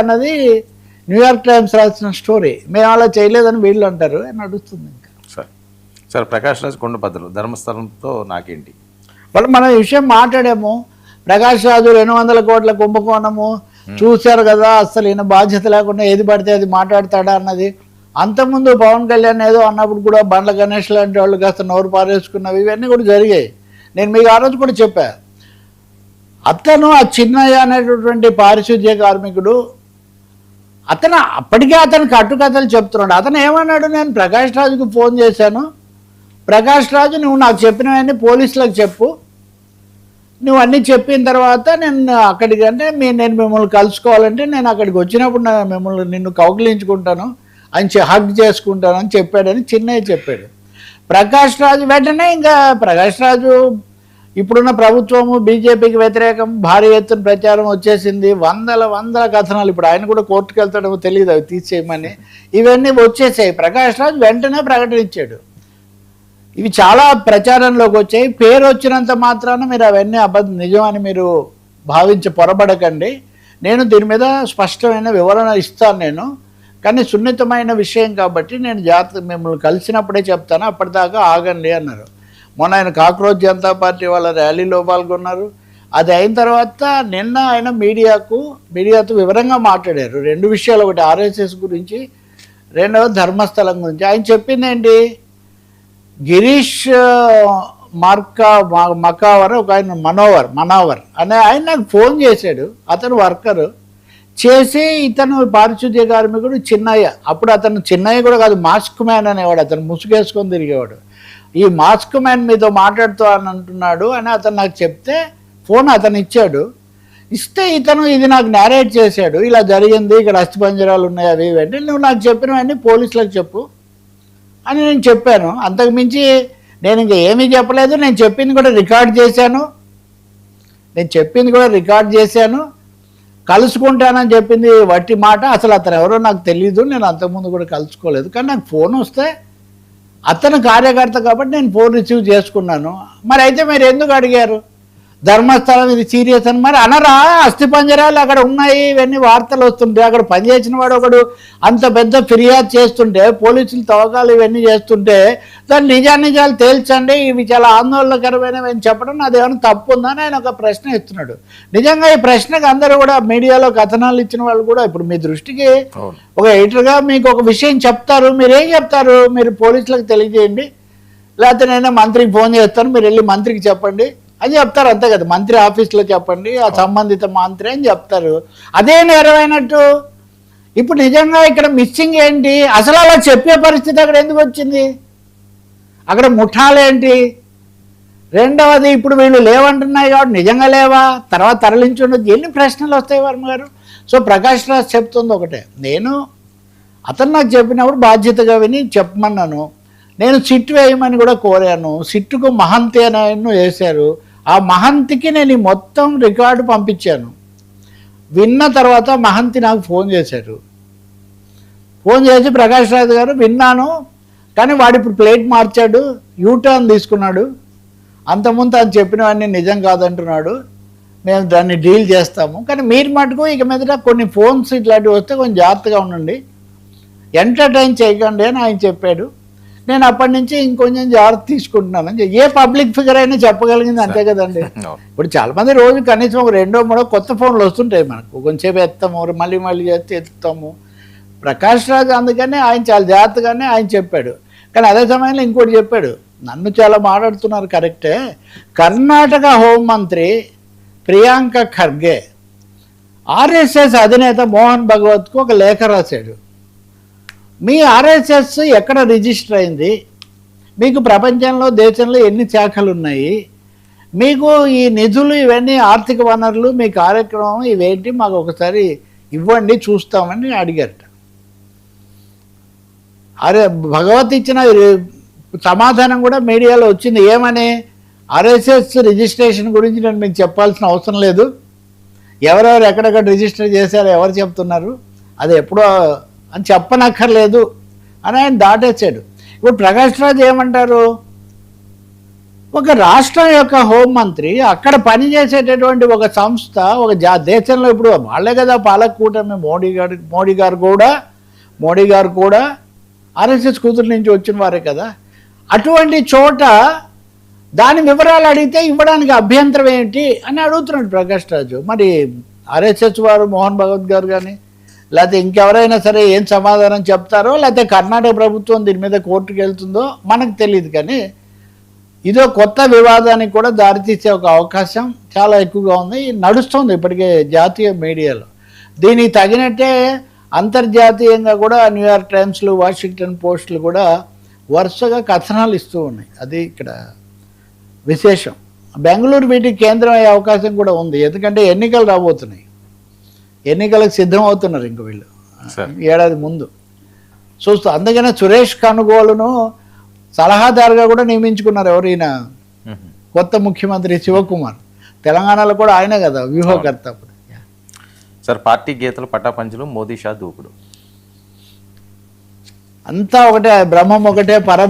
అన్నది New York times రాసిన story. మేము అలా చేయలేదని వీళ్ళు అంటారు అని నడుస్తుంది. ఇంకా సార్ ప్రకాష్ రాజ్ కొండపద్దలు ధర్మస్థలంతో నాకేంటి వాళ్ళు మనం ఈ విషయం మాట్లాడాము. ప్రకాష్ రాజు 200 కోట్ల కుంభకోణము చూశారు కదా, అసలు ఈయన బాధ్యత లేకుండా ఏది పడితే అది మాట్లాడతాడా అన్నది. అంతకుముందు పవన్ కళ్యాణ్ ఏదో అన్నప్పుడు కూడా బండ్ల గణేష్ లాంటి వాళ్ళు కాస్త నోరు పారేసుకున్నవి ఇవన్నీ కూడా జరిగాయి. నేను మీకు ఆ రోజు కూడా చెప్పా, అతను ఆ చిన్నయ్య అనేటటువంటి పారిశుద్ధ్య కార్మికుడు, అతను అప్పటికే అతను కట్టుకథలు చెప్తున్నాడు. అతను ఏమన్నాడు, నేను ప్రకాష్ రాజుకు ఫోన్ చేశాను, ప్రకాష్ రాజు నువ్వు నాకు చెప్పినవన్నీ పోలీసులకు చెప్పు, నువ్వు అన్నీ చెప్పిన తర్వాత నేను అక్కడికి అంటే నేను మిమ్మల్ని కలుసుకోవాలంటే నేను అక్కడికి వచ్చినప్పుడు మిమ్మల్ని నిన్ను కౌగిలించుకుంటాను అని హగ్ చేసుకుంటాను అని చెప్పాడని చిన్నయ్య చెప్పాడు. ప్రకాష్ రాజు వెంటనే ఇంకా ప్రకాష్ రాజు ఇప్పుడున్న ప్రభుత్వము బీజేపీకి వ్యతిరేకం భారీ ఎత్తున ప్రచారం వచ్చేసింది, వందల కథనాలు. ఇప్పుడు ఆయన కూడా కోర్టుకు వెళ్తాడేమో తెలియదు అవి తీసేయమని, ఇవన్నీ వచ్చేసాయి. ప్రకాష్ రాజు వెంటనే ప్రకటన ఇచ్చాడు. ఇవి చాలా ప్రచారంలోకి వచ్చాయి. పేరు వచ్చినంత మాత్రాన మీరు అవన్నీ నిజమని మీరు భావించి పొరబడకండి. నేను దీని మీద స్పష్టమైన వివరణ ఇస్తాను నేను, కానీ సున్నితమైన విషయం కాబట్టి నేను మిమ్మల్ని కలిసినప్పుడే చెప్తాను, అప్పటిదాకా ఆగండి అన్నారు. మొన్న ఆయన కాక్రోచ్ జనతా పార్టీ వాళ్ళ ర్యాలీలో పాల్గొన్నారు. అది అయిన తర్వాత నిన్న ఆయన మీడియాతో వివరంగా మాట్లాడారు. 2 విషయాలు, ఒకటి ఆర్ఎస్ఎస్ గురించి, రెండవది ధర్మస్థలం గురించి. ఆయన చెప్పింది ఏంటి, గిరీష్ మకావర్ ఒక ఆయన మనోవర్ అనే ఆయన నాకు ఫోన్ చేశాడు. అతను వర్కరు చేసి ఇతను పారిశుద్ధ్య కార్మికుడు చిన్నయ్య. అప్పుడు అతను చిన్నయ్య కూడా కాదు, మాస్క్ మ్యాన్ అనేవాడు. అతను ముసుగేసుకొని తిరిగేవాడు. ఈ మాస్క్ మ్యాన్ మీతో మాట్లాడుతూ అని అంటున్నాడు అని అతను నాకు చెప్తే ఫోన్ అతను ఇచ్చాడు. ఇస్తే ఇతను ఇది నాకు నేరేట్ చేశాడు, ఇలా జరిగింది, ఇక్కడ అస్థిపంజరాలు ఉన్నాయి అవి ఇవంటే, నువ్వు నాకు చెప్పినవన్నీ పోలీసులకు చెప్పు అని నేను చెప్పాను. అంతకుమించి నేను ఇంకా ఏమీ చెప్పలేదు. నేను చెప్పింది కూడా రికార్డ్ చేశాను. కలుసుకుంటానని చెప్పింది వట్టి మాట. అసలు అతను ఎవరో నాకు తెలీదు, నేను అంతకుముందు కూడా కలుసుకోలేదు. కానీ నాకు ఫోన్ వస్తే అతను కార్యకర్త కాబట్టి నేను ఫోన్ రిసీవ్ చేసుకున్నాను. మరి అయితే మీరు ఎందుకు అడిగారు ధర్మస్థలం ఇది సీరియస్ అని? మరి అనరా, అస్థిపంజరాలు అక్కడ ఉన్నాయి, ఇవన్నీ వార్తలు వస్తుంటే, అక్కడ పనిచేసిన వాడు ఒకడు అంత పెద్ద ఫిర్యాదు చేస్తుంటే, పోలీసులు తవ్వకాలు ఇవన్నీ చేస్తుంటే దాన్ని నిజాలు తేల్చండి, ఇవి చాలా ఆందోళనకరమైనవి అని చెప్పడం అదేమైనా తప్పు ఉందని ఆయన ఒక ప్రశ్న ఇస్తున్నాడు. నిజంగా ఈ ప్రశ్నకు అందరూ కూడా మీడియాలో కథనాలు ఇచ్చిన వాళ్ళు కూడా ఇప్పుడు మీ దృష్టికి ఒక ఎడిటర్గా మీకు ఒక విషయం చెప్తారు, మీరేం చెప్తారు, మీరు పోలీసులకు తెలియజేయండి, లేకపోతే నేను మంత్రికి ఫోన్ చేస్తాను, మీరు వెళ్ళి మంత్రికి చెప్పండి అని చెప్తారు, అంతే కదా. మంత్రి ఆఫీస్లో చెప్పండి, ఆ సంబంధిత మంత్రి అని చెప్తారు. అదే నెరవేనట్టు ఇప్పుడు నిజంగా ఇక్కడ మిస్సింగ్ ఏంటి, అసలు అలా చెప్పే పరిస్థితి అక్కడ ఎందుకు వచ్చింది, అక్కడ ముఠాలేంటి? రెండవది, ఇప్పుడు వీళ్ళు లేవంటున్నాయి కాబట్టి నిజంగా లేవా, తర్వాత తరలించి ఉండదు, ఎన్ని ప్రశ్నలు వస్తాయి వర్మ గారు. సో ప్రకాష్ రాజ్ చెప్తుంది ఒకటే, నేను అతను నాకు చెప్పినప్పుడు బాధ్యతగా విని చెప్పమన్నాను. నేను సిట్ వేయమని కూడా కోరాను. సిట్టుకు మహంతి అని ఆయన్ను వేశారు. ఆ మహంతికి నేను ఈ మొత్తం రికార్డు పంపించాను. విన్న తర్వాత మహంతి నాకు ఫోన్ చేశారు. ఫోన్ చేసి ప్రకాష్ రాజ్ గారు విన్నాను, కానీ వాడు ఇప్పుడు ప్లేట్ మార్చాడు, యూటర్న్ తీసుకున్నాడు, అంతకుముందు అని చెప్పినవన్నీ నిజం కాదంటున్నాడు, మేము దాన్ని డీల్ చేస్తాము, కానీ మీరు మటుకు ఇక మీదట కొన్ని ఫోన్స్ ఇట్లాంటివి వస్తే కొంచెం జాగ్రత్తగా ఉండండి, ఎంటర్టైన్ చేయకండి అని ఆయన చెప్పాడు. నేను అప్పటి నుంచి ఇంకొంచెం జాగ్రత్త తీసుకుంటున్నాను. ఏ పబ్లిక్ ఫిగర్ అయినా చెప్పగలిగింది అంతే కదండి. ఇప్పుడు చాలామంది రోజు కనీసం ఒక 2-3 కొత్త ఫోన్లు వస్తుంటాయి మనకు, కొంచెంసేపు ఎత్తాము, మళ్ళీ చేస్తే ఎత్తుతాము. ప్రకాష్ రాజ్ అందుకనే ఆయన చాలా జాగ్రత్తగానే ఆయన చెప్పాడు. కానీ అదే సమయంలో ఇంకోటి చెప్పాడు, నన్ను చాలా మాట్లాడుతున్నారు కరెక్టే, కర్ణాటక హోంమంత్రి ప్రియాంక ఖర్గే ఆర్ఎస్ఎస్ అధినేత మోహన్ భగవత్కు ఒక లేఖ రాశాడు. మీ ఆర్ఎస్ఎస్ ఎక్కడ రిజిస్టర్ అయింది, మీకు ప్రపంచంలో దేశంలో ఎన్ని శాఖలు ఉన్నాయి, మీకు ఈ నిధులు ఇవన్నీ ఆర్థిక వనరులు మీ కార్యక్రమం ఇవేంటి మాకు ఒకసారి ఇవ్వండి చూస్తామని అడిగారట. భగవత్ ఇచ్చిన సమాధానం కూడా మీడియాలో వచ్చింది. ఏమని, ఆర్ఎస్ఎస్ రిజిస్ట్రేషన్ గురించి నేను మీకు చెప్పాల్సిన అవసరం లేదు, ఎవరెవరు ఎక్కడెక్కడ రిజిస్టర్ చేశారో ఎవరు చెప్తున్నారు, అది ఎప్పుడో అని చెప్పనక్కర్లేదు అని ఆయన దాటేసాడు. ఇప్పుడు ప్రకాష్ రాజ్ ఏమంటారు, ఒక రాష్ట్రం యొక్క హోంమంత్రి అక్కడ పనిచేసేటటువంటి ఒక సంస్థ ఒక దేశంలో ఇప్పుడు వాళ్ళే కదా పాలక కూటమి మోడీ గారు కూడా ఆర్ఎస్ఎస్ కూతురు నుంచి వచ్చిన వారే కదా. అటువంటి చోట దాని వివరాలు అడిగితే ఇవ్వడానికి అభ్యంతరం ఏంటి అని అడుగుతున్నాడు ప్రకాష్ రాజు. మరి ఆర్ఎస్ఎస్ వారు మోహన్ భగవత్ గారు కానీ లేకపోతే ఇంకెవరైనా సరే ఏం సమాధానం చెప్తారో, లేకపోతే కర్ణాటక ప్రభుత్వం దీని మీద కోర్టుకు వెళ్తుందో మనకు తెలియదు. కానీ ఇదో కొత్త వివాదానికి కూడా దారితీసే ఒక అవకాశం చాలా ఎక్కువగా ఉంది, నడుస్తుంది ఇప్పటికే జాతీయ మీడియాలో. దీనికి తగినట్టే అంతర్జాతీయంగా కూడా న్యూయార్క్ టైమ్స్లు, వాషింగ్టన్ పోస్టులు కూడా వరుసగా కథనాలు ఇస్తూ ఉన్నాయి. అది ఇక్కడ విశేషం. బెంగళూరు వీటికి కేంద్రం అయ్యే అవకాశం కూడా ఉంది, ఎందుకంటే ఎన్నికలు రాబోతున్నాయి. ఎన్నికలకు సిద్ధం అవుతున్నారు ఇంక వీళ్ళు ఏడాది ముందు చూస్తూ. అందుకనే సురేష్ కనుగోలును సలహాదారుగా కూడా నియమించుకున్నారు ఎవరైనా కొత్త ముఖ్యమంత్రి శివకుమార్. తెలంగాణలో కూడా ఆయనే కదా వ్యూహకర్త. సార్ పార్టీ గీతలు పటాపంచులు, మోదీ షా దూకుడు అంతా ఒకటే, బ్రహ్మం ఒకటే, పరబ్రహ్మ